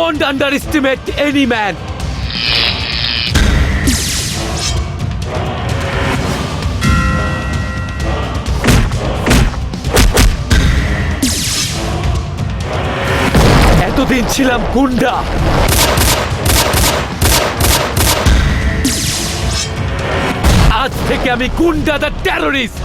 Don't underestimate any man. এতদিন ছিলাম গুন্ডা, আজ থেকে আমি গুন্ডা দ্য টেররিস্ট।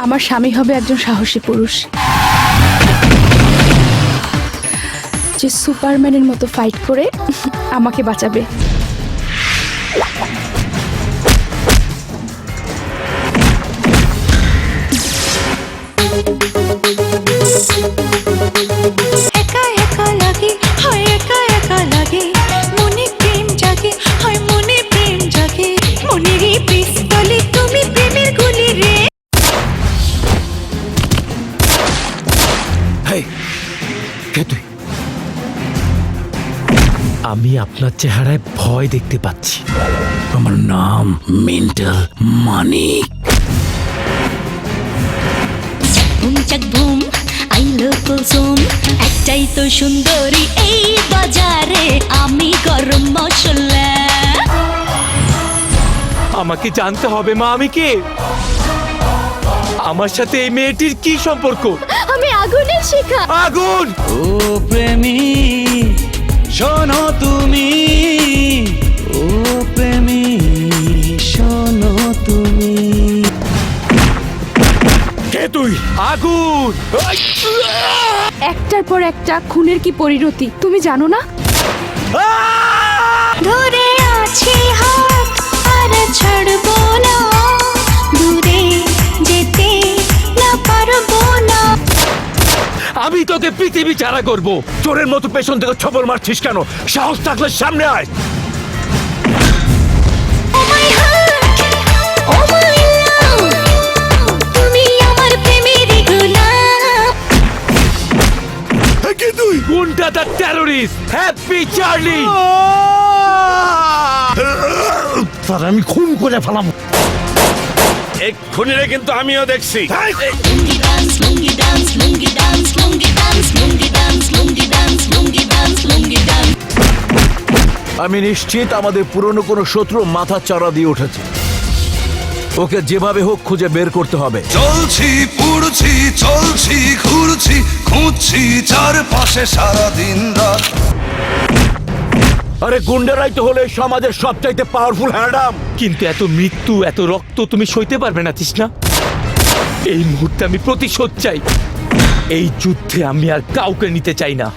আমার স্বামী হবে একজন সাহসী পুরুষ, যে সুপারম্যানের মতো ফাইট করে আমাকে বাঁচাবে। একা একা লাগে, হয় একা একা লাগে, মনে প্রেম জাগে, হয় মনে প্রেম জাগে, মনেরই পিস্তলে তুমি প্রেমের গুলি রে। হেই, কে তুই? আমি আপনার চেহারায় ভয় দেখতে পাচ্ছি। আমার নাম মেন্টাল মানিক। বুম চাক বুম, আই লাভ কুলসুম, একটাই তো সুন্দরী এই বাজারে, আমি গরম মশলা। আমাকে জানতে হবে মা, আমি কে? আমার সাথে এই মেয়েটির কি সম্পর্ক? আমি আগুনের শিখা। আগুন! ও প্রেমী শোনো তুমি, ও প্রেমী শোনো তুমি। কে তুই? আগুন! একটার পর একটা খুনের কি পরিণতি তুমি জানো না? ধরে আছি হাত আর ছাড়বো না, দূরে যেতে না পারবো না। আমি তোকে পৃথিবী ছাড়া করব। চোরের মতো পেছন থেকে ছবল মারছিস কেন? সাহস থাকলে সামনে আয়। Oh my heart, oh my love, তুমি আমার প্রেমের গোলাম। কে তুই? গুন্ডা the terrorist, happy Charlie. Sir আমি খুন করে ফেলাম। এক্ষুনি রে, কিন্তু আমিও দেখছি। লুঙ্গি ডান্স, লুঙ্গি ডান্স, লুঙ্গি ডান্স, লুঙ্গি ডান্স, লুঙ্গি ডান্স, লুঙ্গি ডান্স, লুঙ্গি ডান্স, লুঙ্গি ডান্স। আমি নিশ্চিত আমাদের পুরনো কোনো শত্রু মাথা চারা দিয়ে উঠেছে। ওকে যেভাবে হোক খুঁজে বের করতে হবে। চলছি পুড়ছি চলছি ঘুরছি খুঁজছি চারপাশে সারা দিন রাত। আরে গুন্ডারাই তো হলো এই সমাজের সবচাইতে পাওয়ারফুল হ্যান্ডাম। কিন্তু এত মৃত্যু, এত রক্ত তুমি সইতে পারবে না তৃষ্ণা। এই মুহূর্তে আমি প্রতিশোধ চাই। এই যুদ্ধে আমি আর কাউকে নিতে চাই না।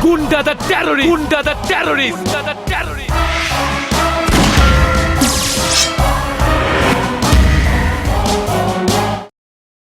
Gunda the terrorist! Gunda the terrorist! Gunda the terrorist!